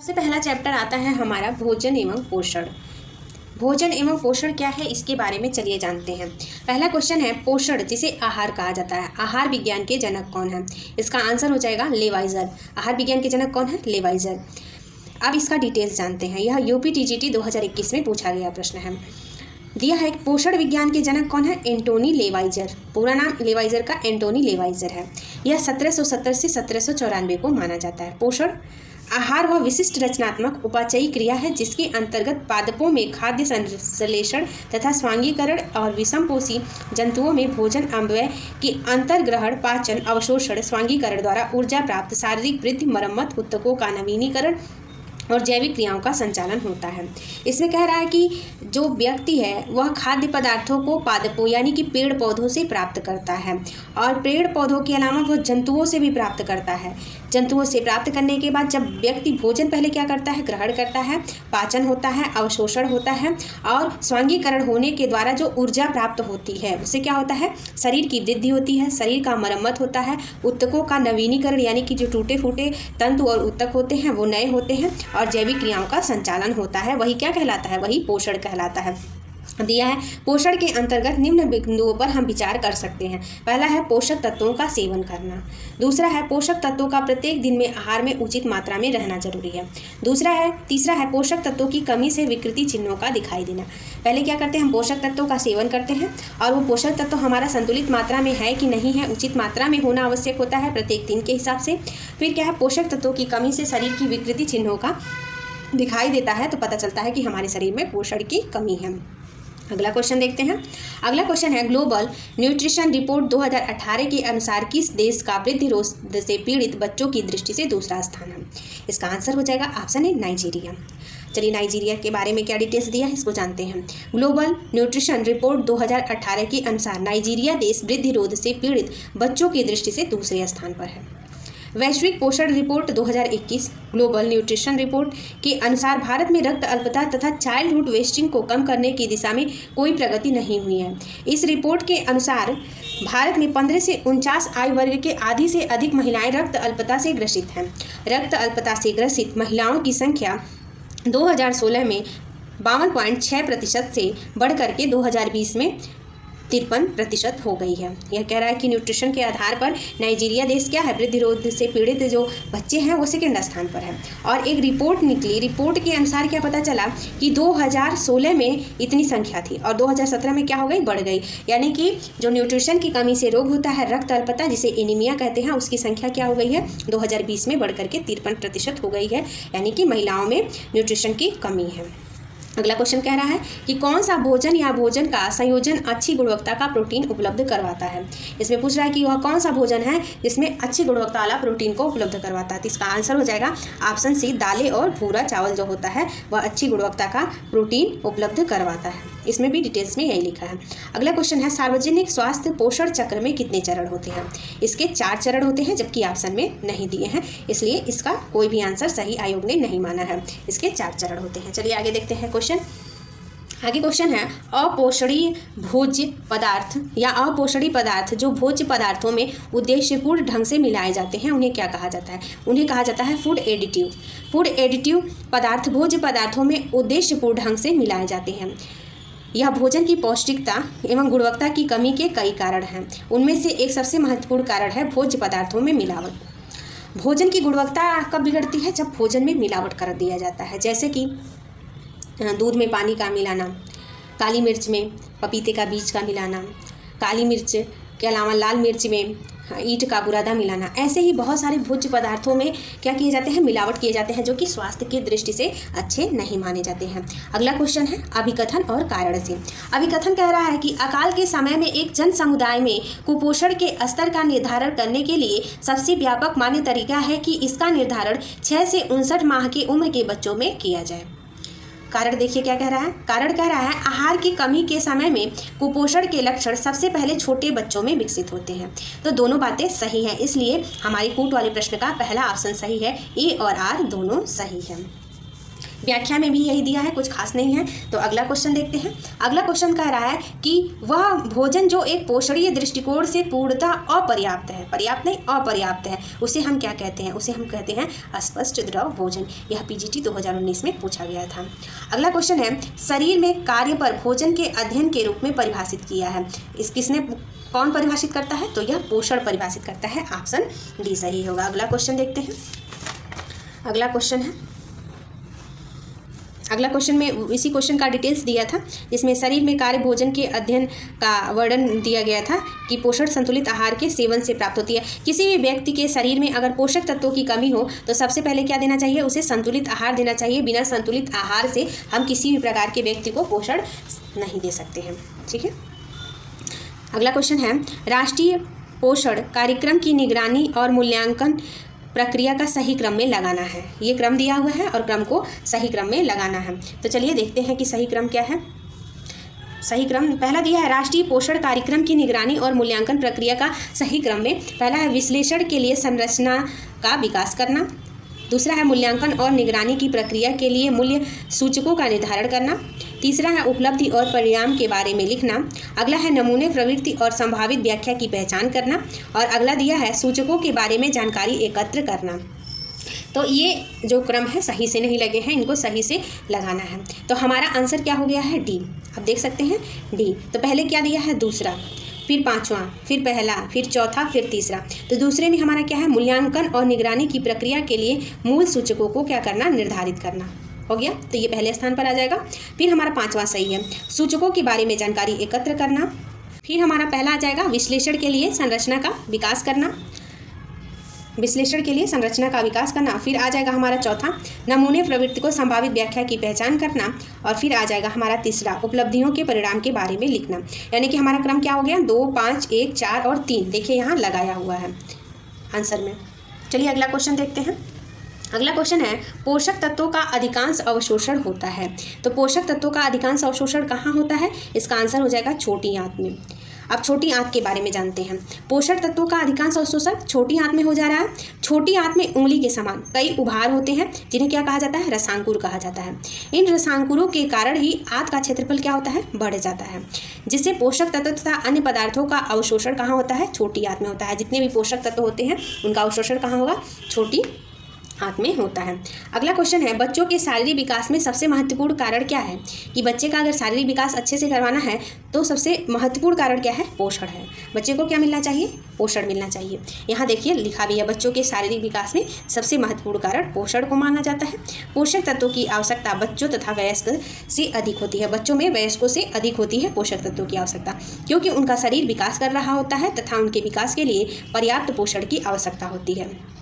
सबसे पहला चैप्टर आता है हमारा भोजन एवं पोषण। भोजन एवं पोषण क्या है इसके बारे में चलिए जानते हैं। पहला क्वेश्चन है पोषण जिसे आहार कहा जाता है, आहार विज्ञान के जनक कौन है? इसका आंसर हो जाएगा लेवाइजर। आहार विज्ञान के जनक कौन है? लेवाइजर। अब इसका डिटेल्स जानते हैं। यह यूपीटीजीटी 2021 में पूछा गया प्रश्न है। दिया है कि पोषण विज्ञान के जनक कौन है? एंटोनी लेवाइजर। पूरा नाम लेवाइजर का एंटोनी लेवाइजर है। यह 1770 से 1794 को माना जाता है। पोषण आहार व विशिष्ट रचनात्मक उपाचयी क्रिया है जिसके अंतर्गत पादपों में खाद्य संश्लेषण तथा स्वांगीकरण और विषमपोषी जंतुओं में भोजन अम्लव्यय की अंतर्ग्रहण, पाचन, अवशोषण, स्वांगीकरण द्वारा ऊर्जा प्राप्त, शारीरिक वृद्धि, मरम्मत, ऊतकों का नवीनीकरण और जैविक क्रियाओं का संचालन होता है। इसमें कह रहा है कि जो व्यक्ति है वह खाद्य पदार्थों को पादपों यानी कि पेड़ पौधों से प्राप्त करता है और पेड़ पौधों के अलावा वह जंतुओं से भी प्राप्त करता है। जंतुओं से प्राप्त करने के बाद जब व्यक्ति भोजन पहले क्या करता है? ग्रहण करता है, पाचन होता है, अवशोषण होता है और स्वांगीकरण होने के द्वारा जो ऊर्जा प्राप्त होती है उससे क्या होता है? शरीर की वृद्धि होती है, शरीर का मरम्मत होता है, ऊतकों का नवीनीकरण यानी कि जो टूटे फूटे तंतु और ऊतक होते हैं वो नए होते हैं और जैविक क्रियाओं का संचालन होता है। वही क्या कहलाता है? वही पोषण कहलाता है। दिया है पोषण के अंतर्गत निम्न बिंदुओं पर हम विचार कर सकते हैं। पहला है पोषक तत्वों का सेवन करना। दूसरा है पोषक तत्वों का प्रत्येक दिन में आहार में उचित मात्रा में रहना जरूरी है। तीसरा है पोषक तत्वों की कमी से विकृति चिन्हों का दिखाई देना। पहले क्या करते हैं? हम पोषक तत्वों का सेवन करते हैं और वो पोषक तत्व हमारा संतुलित मात्रा में है कि नहीं है, उचित मात्रा में होना आवश्यक होता है प्रत्येक दिन के हिसाब से। फिर क्या है? पोषक तत्वों की कमी से शरीर की विकृति चिन्हों का दिखाई देता है तो पता चलता है कि हमारे शरीर में पोषण की कमी है। अगला क्वेश्चन देखते हैं। अगला क्वेश्चन है ग्लोबल न्यूट्रिशन रिपोर्ट 2018 के अनुसार किस देश का वृद्धि रोग से पीड़ित बच्चों की दृष्टि से दूसरा स्थान है? इसका आंसर हो जाएगा ऑप्शन ए नाइजीरिया। चलिए नाइजीरिया के बारे में क्या डिटेल्स दिया है इसको जानते हैं। ग्लोबल न्यूट्रिशन रिपोर्ट 2018 के अनुसार नाइजीरिया देश वृद्धि रोग से पीड़ित बच्चों की दृष्टि से दूसरे स्थान पर है। वैश्विक पोषण रिपोर्ट 2021 ग्लोबल न्यूट्रिशन रिपोर्ट के अनुसार भारत में रक्त अल्पता तथा चाइल्डहुड वेस्टिंग को कम करने की दिशा में कोई प्रगति नहीं हुई है। इस रिपोर्ट के अनुसार भारत में 15 से 49 आयु वर्ग के आधी से अधिक महिलाएं रक्त अल्पता से ग्रसित हैं। रक्त अल्पता से ग्रसित महिलाओं की संख्या 2016 में 52.6% से बढ़कर के 2020 में 53% हो गई है। यह कह रहा है कि न्यूट्रिशन के आधार पर नाइजीरिया देश क्या है? वृद्धि रोग से पीड़ित जो बच्चे हैं वो सेकेंड स्थान पर है। और एक रिपोर्ट निकली, रिपोर्ट के अनुसार क्या पता चला कि 2016 में इतनी संख्या थी और 2017 में क्या हो गई? बढ़ गई। यानी कि जो न्यूट्रिशन की कमी से रोग होता है रक्त अल्पता जिसे एनीमिया कहते हैं उसकी संख्या क्या हो गई है? 2020 में बढ़ करके 53% हो गई है। यानी कि महिलाओं में न्यूट्रिशन की कमी है। अगला क्वेश्चन कह रहा है कि कौन सा भोजन या भोजन का संयोजन अच्छी गुणवत्ता का प्रोटीन उपलब्ध करवाता है? इसमें पूछ रहा है कि वह कौन सा भोजन है जिसमें अच्छी गुणवत्ता वाला प्रोटीन को उपलब्ध करवाता है। तो इसका आंसर हो जाएगा ऑप्शन सी दालें और भूरा चावल जो होता है वह अच्छी गुणवत्ता का प्रोटीन उपलब्ध करवाता है। इसमें भी डिटेल्स में यही लिखा है। अगला क्वेश्चन है सार्वजनिक स्वास्थ्य पोषण चक्र में कितने चरण होते हैं? इसके 4 चरण होते हैं जबकि ऑप्शन में नहीं दिए हैं, इसलिए इसका कोई भी आंसर सही आयोग ने नहीं माना है। इसके 4 चरण होते हैं। चलिए आगे देखते हैं क्वेश्चन। आगे क्वेश्चन है अपोषणीय भोज्य पदार्थ या अपोषणीय पदार्थ जो भोज्य पदार्थों में उद्देश्यपूर्ण ढंग से मिलाए जाते हैं उन्हें क्या कहा जाता है? उन्हें कहा जाता है फूड एडिटिव। फूड एडिटिव पदार्थ भोज्य पदार्थों में उद्देश्यपूर्ण ढंग से मिलाए जाते हैं। यह भोजन की पौष्टिकता एवं गुणवत्ता की कमी के कई कारण हैं। उनमें से एक सबसे महत्वपूर्ण कारण है भोज्य पदार्थों में मिलावट। भोजन की गुणवत्ता कब बिगड़ती है? जब भोजन में मिलावट कर दिया जाता है। जैसे कि दूध में पानी का मिलाना, काली मिर्च में पपीते का बीज का मिलाना, काली मिर्च के अलावा लाल मिर्च में ईंट का बुरादा मिलाना। ऐसे ही बहुत सारे भोज्य पदार्थों में क्या किए जाते हैं? मिलावट किए जाते हैं जो कि स्वास्थ्य की दृष्टि से अच्छे नहीं माने जाते हैं। अगला क्वेश्चन है अभिकथन और कारण से। अभिकथन कह रहा है कि अकाल के समय में एक जन समुदाय में कुपोषण के स्तर का निर्धारण करने के लिए सबसे व्यापक मान्य तरीका है कि इसका निर्धारण 6 से 59 माह की उम्र के बच्चों में किया जाए। कारण देखिए क्या कह रहा है? कारण कह रहा है आहार की कमी के समय में कुपोषण के लक्षण सबसे पहले छोटे बच्चों में विकसित होते हैं। तो दोनों बातें सही हैं, इसलिए हमारी कूट वाले प्रश्न का पहला ऑप्शन सही है। ए और आर दोनों सही है। व्याख्या में भी यही दिया है, कुछ खास नहीं है। तो अगला क्वेश्चन देखते हैं। अगला क्वेश्चन कह रहा है कि वह भोजन जो एक पोषणीय दृष्टिकोण से पूर्णतः अपर्याप्त है, पर्याप्त नहीं अपर्याप्त है, उसे हम क्या कहते हैं? उसे हम कहते हैं अस्पष्ट द्रव भोजन। यह पीजीटी 2019 में पूछा गया था। अगला क्वेश्चन है, शरीर में कार्य पर भोजन के अध्ययन के रूप में परिभाषित किया है। इस किसने कौन परिभाषित करता है? तो यह पोषण परिभाषित करता है। ऑप्शन डी सही होगा। अगला क्वेश्चन देखते हैं। अगला क्वेश्चन है, अगला क्वेश्चन में इसी क्वेश्चन का डिटेल्स दिया था, जिसमें शरीर में कार्य भोजन के अध्ययन का वर्णन दिया गया था कि पोषण संतुलित आहार के सेवन से प्राप्त होती है। किसी भी व्यक्ति के शरीर में अगर पोषक तत्वों की कमी हो तो सबसे पहले क्या देना चाहिए? उसे संतुलित आहार देना चाहिए। बिना संतुलित आहार से हम किसी भी प्रकार के व्यक्ति को पोषण नहीं दे सकते हैं। ठीक है। अगला क्वेश्चन है, राष्ट्रीय पोषण कार्यक्रम की निगरानी और मूल्यांकन प्रक्रिया का सही क्रम में लगाना है। ये क्रम दिया हुआ है और क्रम को सही क्रम में लगाना है। तो चलिए देखते हैं कि सही क्रम क्या है। सही क्रम पहला दिया है, राष्ट्रीय पोषण कार्यक्रम की निगरानी और मूल्यांकन प्रक्रिया का सही क्रम में पहला है विश्लेषण के लिए संरचना का विकास करना। दूसरा है मूल्यांकन और निगरानी की प्रक्रिया के लिए मूल्य सूचकों का निर्धारण करना। तीसरा है उपलब्धि और परिणाम के बारे में लिखना। अगला है नमूने प्रवृत्ति और संभावित व्याख्या की पहचान करना। और अगला दिया है सूचकों के बारे में जानकारी एकत्र करना। तो ये जो क्रम है सही से नहीं लगे हैं, इनको सही से लगाना है। तो हमारा आंसर क्या हो गया है? डी। अब देख सकते हैं डी। तो पहले क्या दिया है? दूसरा, फिर पांचवा, फिर पहला, फिर चौथा, फिर तीसरा। तो दूसरे में हमारा क्या है? मूल्यांकन और निगरानी की प्रक्रिया के लिए मूल सूचकों को क्या करना? निर्धारित करना। हो गया, तो ये पहले स्थान पर आ जाएगा। फिर हमारा पांचवा सही है, सूचकों के बारे में जानकारी एकत्र करना। फिर हमारा पहला आ जाएगा विश्लेषण के लिए संरचना का विकास करना, विश्लेषण के लिए संरचना का विकास करना। फिर आ जाएगा हमारा चौथा, नमूने प्रवृत्ति को संभावित व्याख्या की पहचान करना। और फिर आ जाएगा हमारा तीसरा, उपलब्धियों के परिणाम के बारे में लिखना। यानी कि हमारा क्रम क्या हो गया? 2, 5, 1, 4 और 3। देखिए यहाँ लगाया हुआ है आंसर में। चलिए अगला क्वेश्चन देखते हैं। अगला क्वेश्चन है, पोषक तत्वों का अधिकांश अवशोषण होता है। तो पोषक तत्वों का अधिकांश अवशोषण कहाँ होता है? इसका आंसर हो जाएगा छोटी आंत में। अब छोटी आंत के बारे में जानते हैं। पोषक तत्वों का अधिकांश अवशोषण छोटी आंत में हो जा रहा है। छोटी आंत में उंगली के समान कई उभार होते हैं, जिन्हें क्या कहा जाता है? रसांकुर कहा जाता है। इन रसांकुरों के कारण ही आंत का क्षेत्रफल क्या होता है? बढ़ जाता है, जिससे पोषक तत्व तथा अन्य पदार्थों का अवशोषण कहाँ होता है? छोटी आंत में होता है। जितने भी पोषक तत्व होते हैं उनका अवशोषण कहाँ होगा? छोटी आंत में होता है। अगला क्वेश्चन है, बच्चों के शारीरिक विकास में सबसे महत्वपूर्ण कारण क्या है? कि बच्चे का अगर शारीरिक विकास अच्छे से करवाना है तो सबसे महत्वपूर्ण कारण क्या है? पोषण है। बच्चे को क्या मिलना चाहिए? पोषण मिलना चाहिए। यहाँ देखिए लिखा भी है, बच्चों के शारीरिक विकास में सबसे महत्वपूर्ण कारण पोषण को माना जाता है। पोषक तत्वों की आवश्यकता बच्चों तथा वयस्क से अधिक होती है। बच्चों में वयस्कों से अधिक होती है पोषक तत्वों की आवश्यकता, क्योंकि उनका शरीर विकास कर रहा होता है तथा उनके विकास के लिए पर्याप्त पोषण की आवश्यकता होती है।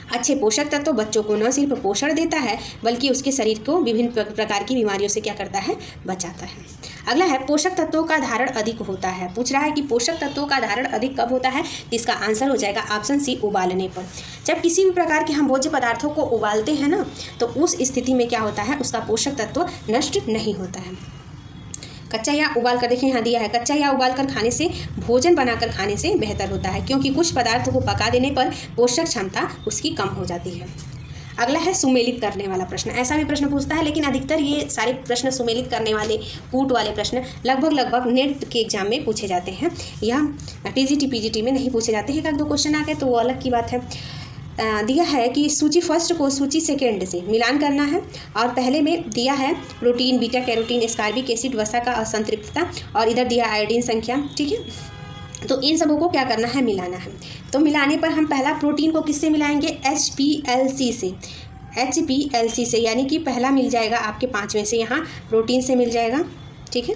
अच्छे पोषक तत्व बच्चों को न सिर्फ पोषण देता है बल्कि उसके शरीर को विभिन्न प्रकार की बीमारियों से क्या करता है? बचाता है। अगला है, पोषक तत्वों का धारण अधिक होता है। पूछ रहा है कि पोषक तत्वों का धारण अधिक कब होता है? इसका आंसर हो जाएगा ऑप्शन सी, उबालने पर। जब किसी भी प्रकार के हम भोज्य पदार्थों को उबालते हैं ना, तो उस स्थिति में क्या होता है? उसका पोषक तत्व नष्ट नहीं होता है। कच्चा या उबाल कर, देखिए यहाँ दिया है, कच्चा या उबाल कर खाने से भोजन बनाकर खाने से बेहतर होता है, क्योंकि कुछ पदार्थों को पका देने पर पोषक क्षमता उसकी कम हो जाती है। अगला है सुमेलित करने वाला प्रश्न। ऐसा भी प्रश्न पूछता है, लेकिन अधिकतर ये सारे प्रश्न सुमेलित करने वाले, कूट वाले प्रश्न लगभग नेट के एग्जाम में पूछे जाते हैं। यह टीजीटी पीजीटी में नहीं पूछे जाते हैं। एक 2 क्वेश्चन आ गए तो वो अलग की बात है। दिया है कि सूची फर्स्ट को सूची सेकेंड से मिलान करना है। और पहले में दिया है protein, beta carotene, ascorbic acid, वसा का असंतृप्तता, और इधर दिया आयोडीन संख्या। ठीक है, तो इन सबों को क्या करना है? मिलाना है। तो मिलाने पर हम पहला प्रोटीन को किससे मिलाएंगे? HPLC से। HPLC से, यानी कि पहला मिल जाएगा आपके 5वें से, यहाँ प्रोटीन से मिल जाएगा। ठीक है,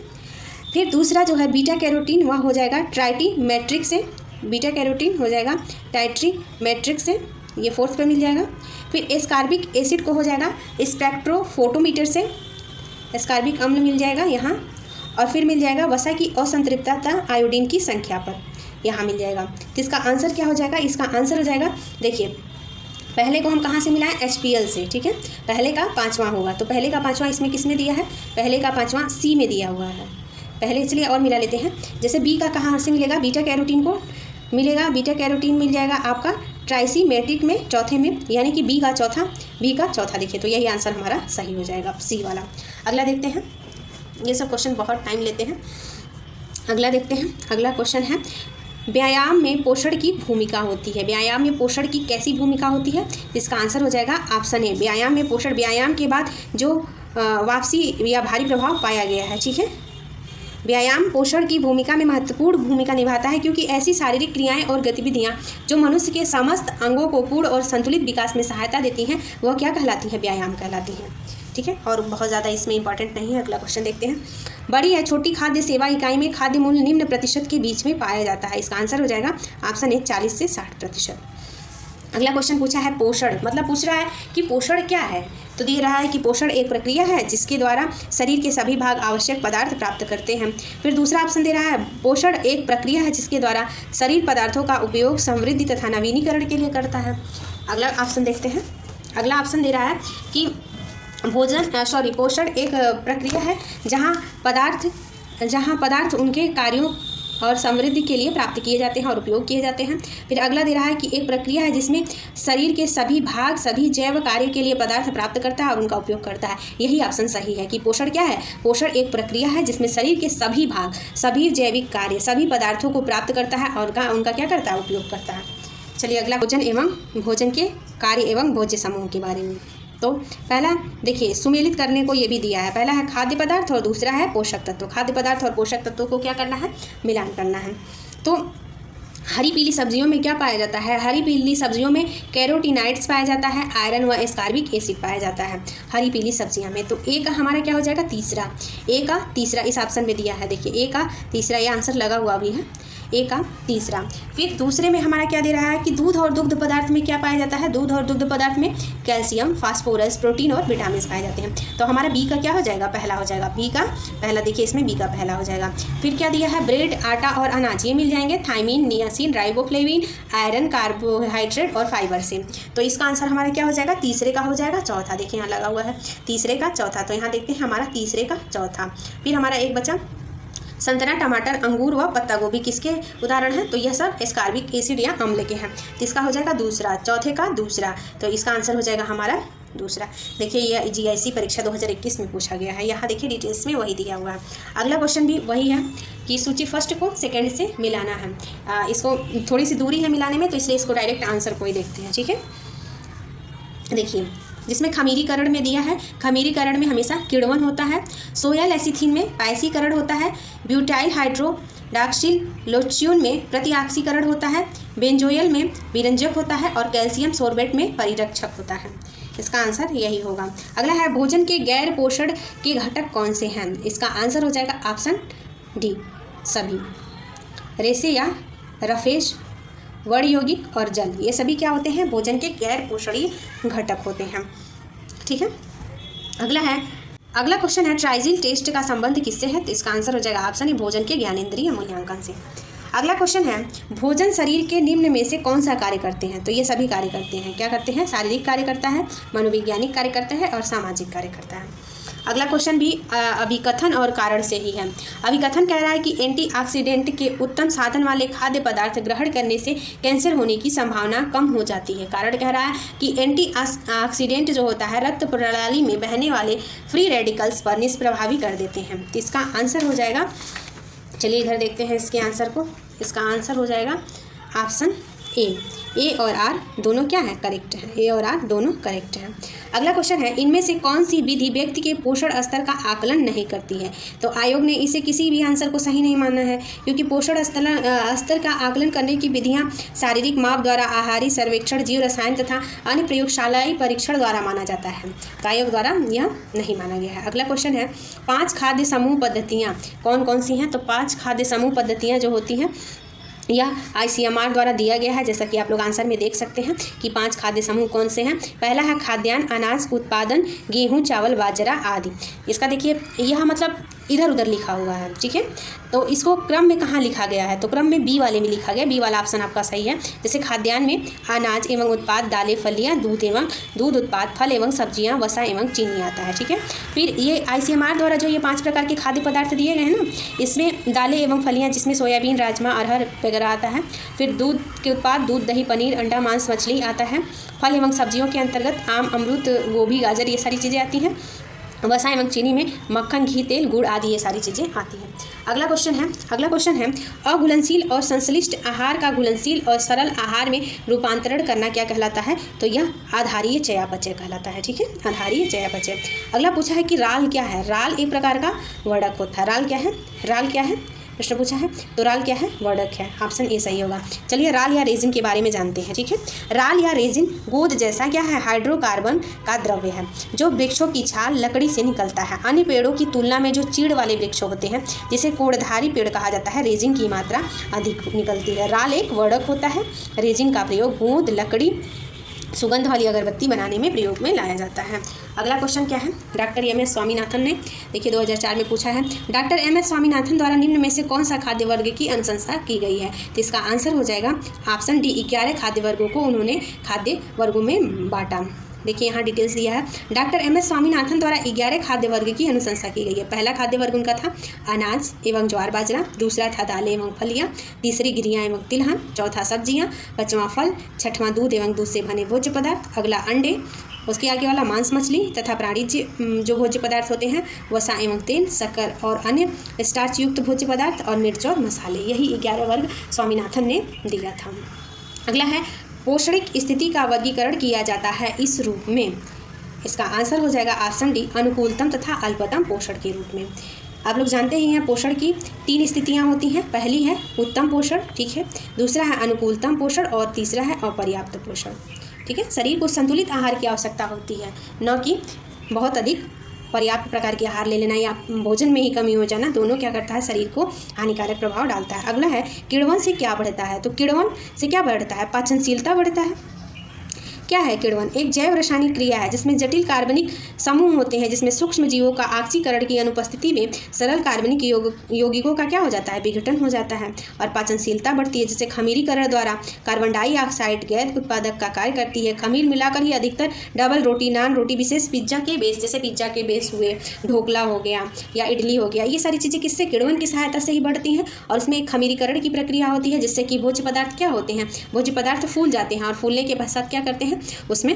फिर दूसरा जो है बीटा कैरोटीन, वह हो जाएगा ट्राइटीमेट्रिक से। बीटा कैरोटीन हो जाएगा ट्राइटीमेट्रिक से, ये 4th पे मिल जाएगा। फिर एस्कार्बिक एसिड को हो जाएगा स्पेक्ट्रोफोटोमीटर से, एस्कार्बिक अम्ल मिल जाएगा यहाँ। और फिर मिल जाएगा वसा की असंतृप्तता आयोडीन की संख्या पर, यहाँ मिल जाएगा। तो इसका आंसर क्या हो जाएगा? इसका आंसर हो जाएगा, देखिए पहले को हम कहाँ से मिलाएं? HPL से। ठीक है, पहले का 5वां होगा। तो पहले का 5वां इसमें किस में दिया है? पहले का 5वां C में दिया हुआ है। पहले चलिए और मिला लेते हैं। जैसे B का कहाँ से मिलेगा? बीटा कैरोटीन को मिलेगा, बीटा कैरोटीन मिल जाएगा आपका ट्राइसीमेट्रिक में, चौथे में, यानी कि B का चौथा बी का चौथा। देखिए तो यही आंसर हमारा सही हो जाएगा, सी वाला। अगला देखते हैं, ये सब क्वेश्चन बहुत टाइम लेते हैं। अगला देखते हैं, अगला क्वेश्चन है व्यायाम में पोषण की भूमिका होती है। व्यायाम में पोषण की कैसी भूमिका होती है? इसका आंसर हो जाएगा ऑप्शन ए, व्यायाम में पोषण। व्यायाम के बाद जो वापसी या भारी प्रभाव पाया गया है, ठीक है। व्यायाम पोषण की भूमिका में महत्वपूर्ण भूमिका निभाता है, क्योंकि ऐसी शारीरिक क्रियाएं और गतिविधियां जो मनुष्य के समस्त अंगों को पूर्ण और संतुलित विकास में सहायता देती हैं, वह क्या कहलाती है? व्यायाम कहलाती है, ठीक है। और बहुत ज़्यादा इसमें इंपॉर्टेंट नहीं है। अगला क्वेश्चन देखते हैं, बड़ी या छोटी खाद्य सेवा इकाई में खाद्य मूल्य निम्न प्रतिशत के बीच में पाया जाता है। इसका आंसर हो जाएगा ऑप्शन ए, 40 से 60%। अगला क्वेश्चन पूछा है पोषण, मतलब पूछ रहा है कि पोषण क्या है। तो दे रहा है कि पोषण एक प्रक्रिया है जिसके द्वारा शरीर के सभी भाग आवश्यक पदार्थ प्राप्त करते हैं। फिर दूसरा ऑप्शन दे रहा है पोषण एक प्रक्रिया है जिसके द्वारा शरीर पदार्थों का उपयोग समृद्धि तथा नवीनीकरण के लिए करता है। अगला ऑप्शन देखते हैं, अगला ऑप्शन दे रहा है कि पोषण एक प्रक्रिया है जहाँ पदार्थ उनके कार्यों और समृद्धि के लिए प्राप्त किए जाते हैं और उपयोग किए जाते हैं। फिर अगला दे रहा है कि एक प्रक्रिया है जिसमें शरीर के सभी भाग सभी जैव कार्य के लिए पदार्थ प्राप्त करता है और उनका उपयोग करता है। यही ऑप्शन सही है कि पोषण क्या है? पोषण एक प्रक्रिया है जिसमें शरीर के सभी भाग सभी जैविक कार्य सभी पदार्थों को प्राप्त करता है और उनका क्या करता है? उपयोग करता है। चलिए अगला भोजन एवं भोजन के कार्य एवं भोज्य समूह के बारे में। तो पहला देखिए सुमेलित करने को ये भी दिया है। पहला है खाद्य पदार्थ और दूसरा है पोषक तत्व। खाद्य पदार्थ और पोषक तत्वों को क्या करना है? मिलान करना है। तो हरी पीली सब्जियों में क्या पाया जाता है? हरी पीली सब्जियों में कैरोटीनाइड्स पाया जाता है, आयरन व एस्कार्बिक एसिड पाया जाता है हरी पीली सब्जियों में। तो ए का हमारा क्या हो जाएगा? तीसरा। ए का तीसरा इस ऑप्शन में दिया है। देखिए ए का तीसरा, ये आंसर लगा हुआ भी है, ए का तीसरा। फिर दूसरे में हमारा क्या दे रहा है कि दूध और दुग्ध पदार्थ में क्या पाया जाता है? दूध और दुग्ध पदार्थ में कैल्शियम, फास्फोरस, प्रोटीन और विटामिन पाए जाते हैं। तो हमारा बी का क्या हो जाएगा? पहला हो जाएगा। बी का पहला, देखिए इसमें बी का पहला हो जाएगा। फिर क्या दिया है? ब्रेड, आटा और अनाज ये मिल जाएंगे thiamine, niacin, riboflavin, iron, carbohydrate और फाइबर से। तो इसका आंसर हमारा क्या हो जाएगा? तीसरे का हो जाएगा चौथा। देखिए यहाँ लगा हुआ है तीसरे का चौथा। तो यहाँ देखते हैं हमारा तीसरे का चौथा। फिर हमारा एक बचा संतरा, टमाटर, अंगूर व पत्ता गोभी किसके उदाहरण हैं? तो यह सब एस्कार्बिक एसिड या अम्ल के हैं। तो इसका हो जाएगा दूसरा, चौथे का दूसरा। तो इसका आंसर हो जाएगा हमारा दूसरा। देखिए यह GIC परीक्षा 2021 में पूछा गया है। यहाँ देखिए डिटेल्स में वही दिया हुआ है। अगला क्वेश्चन भी वही है कि सूची फर्स्ट को सेकंड से मिलाना है। इसको थोड़ी सी दूरी है मिलाने में, तो इसलिए इसको डायरेक्ट आंसर को ही देखते हैं, ठीक है। देखिए जिसमें खमीरीकरण में दिया है, खमीरीकरण में हमेशा किण्वन होता है। सोया लेसिथिन में पायसीकरण होता है। ब्यूटाइल हाइड्रोक्सिल लोच्यून में प्रतिऑक्सीकरण होता है। बेंजोयल में विरंजक होता है और कैल्शियम सोर्बेट में परिरक्षक होता है। इसका आंसर यही होगा। अगला है भोजन के गैर पोषण के घटक कौन से हैं? इसका आंसर हो जाएगा ऑप्शन डी, सभी। रेसे या रफेज, वर्ण यौगिक और जल, ये सभी क्या होते हैं? भोजन के गैर पोषणीय घटक होते हैं, ठीक है। अगला क्वेश्चन है ट्राइजिल टेस्ट का संबंध किससे है? तो इसका आंसर हो जाएगा ऑप्शन ए, भोजन के ज्ञानेंद्रिय मूल्यांकन से। अगला क्वेश्चन है भोजन शरीर के निम्न में से कौन सा कार्य करते हैं? तो ये सभी कार्य करते हैं। क्या करते हैं? शारीरिक कार्य करता है, मनोवैज्ञानिक कार्य करता है और सामाजिक कार्य करता है। अगला क्वेश्चन भी अभिकथन और कारण से ही है। अभिकथन कह रहा है कि एंटीऑक्सीडेंट के उत्तम साधन वाले खाद्य पदार्थ ग्रहण करने से कैंसर होने की संभावना कम हो जाती है। कारण कह रहा है कि एंटीऑक्सीडेंट जो होता है रक्त प्रणाली में बहने वाले फ्री रेडिकल्स पर निष्प्रभावी कर देते हैं। तो इसका आंसर हो जाएगा, चलिए इधर देखते हैं इसके आंसर को। इसका आंसर हो जाएगा ऑप्शन ए और आर दोनों क्या है? करेक्ट है। ए और आर दोनों करेक्ट है। अगला क्वेश्चन है इनमें से कौन सी विधि व्यक्ति के पोषण स्तर का आकलन नहीं करती है? तो आयोग ने इसे किसी भी आंसर को सही नहीं माना है, क्योंकि पोषण स्तर का आकलन करने की विधियां शारीरिक माप द्वारा, आहारी सर्वेक्षण, जीव रसायन तथा अन्य प्रयोगशालाई परीक्षण द्वारा माना जाता है। तो आयोग द्वारा यह नहीं माना गया है। अगला क्वेश्चन है 5 खाद्य समूह पद्धतियाँ कौन कौन सी हैं? तो 5 खाद्य समूह पद्धतियाँ जो होती हैं यह ICMR द्वारा दिया गया है, जैसा कि आप लोग आंसर में देख सकते हैं कि 5 खाद्य समूह कौन से हैं। पहला है खाद्यान्न, अनाज उत्पादन, गेहूं, चावल, बाजरा आदि। इसका देखिए यह मतलब इधर उधर लिखा हुआ है, ठीक है। तो इसको क्रम में कहाँ लिखा गया है, तो क्रम में बी वाले में लिखा गया, बी वाला ऑप्शन आपका सही है। जैसे खाद्यान्न में अनाज एवं उत्पाद, दालें, फलियाँ, दूध एवं दूध उत्पाद, फल एवं सब्जियाँ, वसा एवं चीनी आता है, ठीक है। फिर ये ICMR द्वारा जो ये 5 प्रकार के खाद्य पदार्थ दिए गए हैं ना, इसमें दालें एवं फलियाँ जिसमें सोयाबीन, राजमा, अरहर वगैरह आता है। फिर दूध के उत्पाद, दूध, दही, पनीर, अंडा, मांस, मछली आता है। फल एवं सब्जियों के अंतर्गत आम, अमरूद, गोभी, गाजर, ये सारी चीज़ें आती हैं। वसा एवं चीनी में मक्खन, घी, तेल, गुड़ आदि ये सारी चीज़ें आती हैं। अगला क्वेश्चन है अघुलनशील और संश्लिष्ट आहार का घुलनशील और सरल आहार में रूपांतरण करना क्या कहलाता है, तो यह आधारीय चयापचय कहलाता है, ठीक है, आधारीय चयापचय। अगला पूछा है कि राल क्या है। राल एक प्रकार का वर्धक होता है। राल क्या है प्रश्न पूछा है, तो राल क्या है, वर्धक है, ऑप्शन ए सही होगा। चलिए राल या रेजिन के बारे में जानते हैं, ठीक है। राल या रेजिन गोंद जैसा क्या है, हाइड्रोकार्बन का द्रव्य है जो वृक्षों की छाल, लकड़ी से निकलता है। अन्य पेड़ों की तुलना में जो चीड़ वाले वृक्ष होते हैं जिसे कोड़धारी पेड़ कहा जाता है, रेजिन की मात्रा अधिक निकलती है। राल एक वर्धक होता है। रेजिन का प्रयोग गोंद, लकड़ी, सुगंध वाली अगरबत्ती बनाने में प्रयोग में लाया जाता है। अगला क्वेश्चन क्या है, डॉक्टर MS स्वामीनाथन ने, देखिए 2004 में पूछा है, डॉक्टर MS स्वामीनाथन द्वारा निम्न में से कौन सा खाद्य वर्ग की अनुशंसा की गई है, तो इसका आंसर हो जाएगा ऑप्शन डी, 11 खाद्य वर्गों को उन्होंने खाद्य वर्गों में बांटा। देखिए यहाँ डिटेल्स दिया है। डॉक्टर MS स्वामीनाथन द्वारा 11 खाद्य वर्ग की अनुशंसा की गई है। पहला खाद्य वर्ग उनका था अनाज एवं ज्वार बाजरा, दूसरा था दालें एवं फलियाँ, तीसरी गिरियाँ एवं तिलहन, चौथा सब्जियाँ, पाँचवां फल, छठवां दूध एवं दूध से बने भोज्य पदार्थ, अगला अंडे, उसके आगे वाला मांस, मछली तथा प्राणिज जो भोज्य पदार्थ होते हैं, वसा एवं तेल, शक्कर और अन्य स्टार्च युक्त भोज्य पदार्थ, और मिर्च और मसाले, यही 11 वर्ग स्वामीनाथन ने दिया था। अगला है पोषणिक स्थिति का वर्गीकरण किया जाता है इस रूप में, इसका आंसर हो जाएगा ऑप्शन डी, अनुकूलतम तथा अल्पतम पोषण के रूप में। आप लोग जानते ही हैं पोषण की 3 स्थितियां होती हैं। पहली है उत्तम पोषण, ठीक है, दूसरा है अनुकूलतम पोषण और तीसरा है अपर्याप्त पोषण, ठीक है। शरीर को संतुलित आहार की आवश्यकता होती है, न कि बहुत अधिक पर्याप्त प्रकार के आहार ले लेना या भोजन में ही कमी हो जाना, दोनों क्या करता है, शरीर को हानिकारक प्रभाव डालता है। अगला है किण्वन से क्या बढ़ता है, तो किण्वन से क्या बढ़ता है, पाचनशीलता बढ़ता है। क्या है किण्वन, एक जैव रासायनिक क्रिया है जिसमें जटिल कार्बनिक समूह होते हैं, जिसमें सूक्ष्म जीवों का ऑक्सीकरण की अनुपस्थिति में सरल कार्बनिक यौगिकों का क्या हो जाता है, विघटन हो जाता है, और पाचनशीलता बढ़ती है, जैसे खमीरीकरण द्वारा कार्बन डाइऑक्साइड गैस उत्पादक का कार्य करती है। खमीर मिलाकर ही अधिकतर डबल रोटी, नान रोटी, विशेष पिज्जा के बेस, जैसे पिज्जा के बेस हुए, ढोकला हो गया या इडली हो गया, ये सारी चीज़ें किससे, किण्वन की सहायता से ही बढ़ती हैं। और इसमें एक खमीरीकरण की प्रक्रिया होती है जिससे कि भोज्य पदार्थ क्या होते हैं, भोज्य पदार्थ फूल जाते हैं, और फूलने के पश्चात क्या करते हैं, उसमें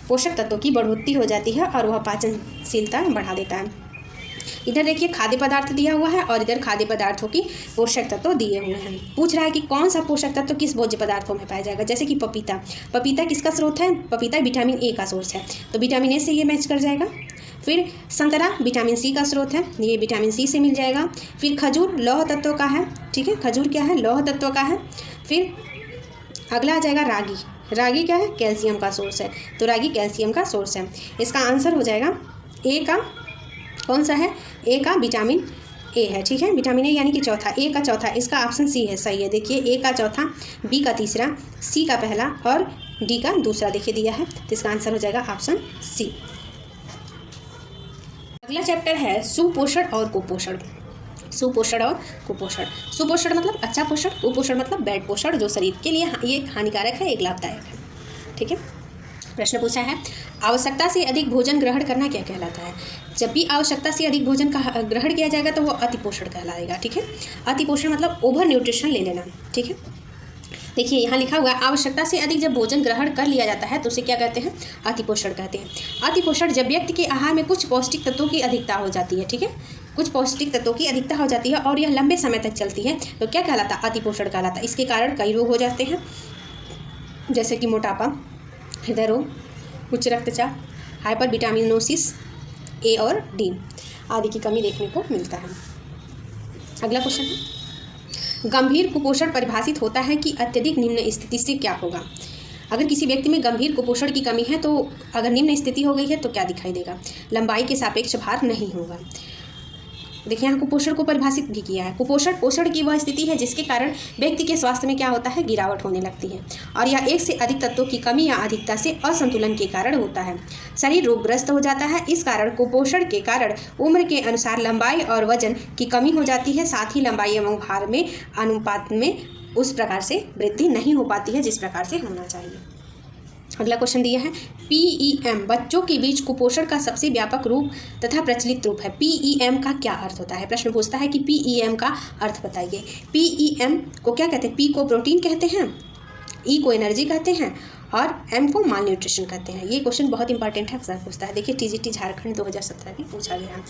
पोषक तत्वों की बढ़ोतरी हो जाती है और वह पाचनशीलता बढ़ा देता है। इधर देखिए खाद्य पदार्थ दिया हुआ है और इधर खाद्य पदार्थों की पोषक तत्व दिए हुए हैं। पूछ रहा है कि कौन सा पोषक तत्व किस भोज्य पदार्थों में पाया जाएगा, जैसे कि पपीता, पपीता किसका स्रोत है, पपीता विटामिन ए का सोर्स है, तो विटामिन ए से ये मैच कर जाएगा। फिर संतरा विटामिन सी का स्रोत है, ये विटामिन सी से मिल जाएगा। फिर खजूर लौह तत्व का है, ठीक है, खजूर क्या है, लौह तत्व का है। फिर अगला आ जाएगा रागी, रागी क्या है, कैल्शियम का सोर्स है, तो रागी कैल्शियम का सोर्स है। इसका आंसर हो जाएगा ए का, कौन सा है, ए का विटामिन ए है, ठीक है, विटामिन ए यानी कि चौथा, ए का चौथा, इसका ऑप्शन सी है, सही है। देखिए ए का चौथा, बी का तीसरा, सी का पहला और डी का दूसरा देखिए दिया है, तो इसका आंसर हो जाएगा ऑप्शन सी। अगला चैप्टर है सुपोषण और कुपोषण। सुपोषण और कुपोषण, सुपोषण मतलब अच्छा पोषण, कुपोषण मतलब बैड पोषण, जो शरीर के लिए एक हानिकारक है, एक लाभदायक है, ठीक है। प्रश्न पूछा है आवश्यकता से अधिक भोजन ग्रहण करना क्या कहलाता है। जब भी आवश्यकता से अधिक भोजन का ग्रहण किया जाएगा तो वो अतिपोषण कहलाएगा, ठीक है। अतिपोषण मतलब ओवर न्यूट्रिशन ले लेना, ठीक है। देखिए यहाँ लिखा हुआ है आवश्यकता से अधिक जब भोजन ग्रहण कर लिया जाता है तो उसे क्या कहते हैं, अतिपोषण कहते हैं। अतिपोषण जब व्यक्ति के आहार में कुछ पौष्टिक तत्वों की अधिकता हो जाती है, ठीक है, कुछ पौष्टिक तत्वों की अधिकता हो जाती है और यह लंबे समय तक चलती है, तो क्या कहलाता है, अतिपोषण कहलाता है। इसके कारण कई रोग हो जाते हैं, जैसे कि मोटापा, हृदय रोग, उच्च रक्तचाप, हाइपर विटामिनोसिस ए और डी आदि की कमी देखने को मिलता है। अगला क्वेश्चन है गंभीर कुपोषण परिभाषित होता है कि अत्यधिक निम्न स्थिति से क्या होगा। अगर किसी व्यक्ति में गंभीर कुपोषण की कमी है तो अगर निम्न स्थिति हो गई है तो क्या दिखाई देगा, लंबाई के सापेक्ष भार नहीं होगा, देखिए यहाँ कुपोषण को परिभाषित भी किया है। कुपोषण पोषण की वह स्थिति है जिसके कारण व्यक्ति के स्वास्थ्य में क्या होता है, गिरावट होने लगती है, और यह एक से अधिक तत्वों की कमी या अधिकता से असंतुलन के कारण होता है। शरीर रोगग्रस्त हो जाता है। इस कारण कुपोषण के कारण उम्र के अनुसार लंबाई और वजन की कमी हो जाती है, साथ ही लंबाई एवं भार में अनुपात में उस प्रकार से वृद्धि नहीं हो पाती है जिस प्रकार से होना चाहिए। अगला क्वेश्चन दिया है, PEM बच्चों के बीच कुपोषण का सबसे व्यापक रूप तथा प्रचलित रूप है। PEM का क्या अर्थ होता है? प्रश्न पूछता है कि PEM का अर्थ बताइए। PEM को क्या कहते हैं? P को प्रोटीन कहते हैं, E को एनर्जी कहते हैं और M को माल न्यूट्रिशन कहते हैं। ये क्वेश्चन बहुत इंपॉर्टेंट है, अक्सर पूछता है। देखिए TGT झारखंड 2017 में पूछा गया है।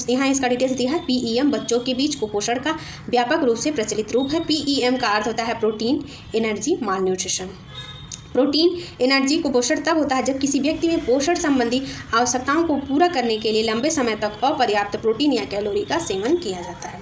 यहाँ इसका डिटेल्स दिया है। PEM बच्चों के बीच कुपोषण का व्यापक रूप से प्रचलित रूप है। PEM का अर्थ होता है प्रोटीन, एनर्जी, माल न्यूट्रिशन। प्रोटीन, एनर्जी कुपोषण तब होता है जब किसी व्यक्ति में पोषण संबंधी आवश्यकताओं को पूरा करने के लिए लंबे समय तक अपर्याप्त प्रोटीन या कैलोरी का सेवन किया जाता है।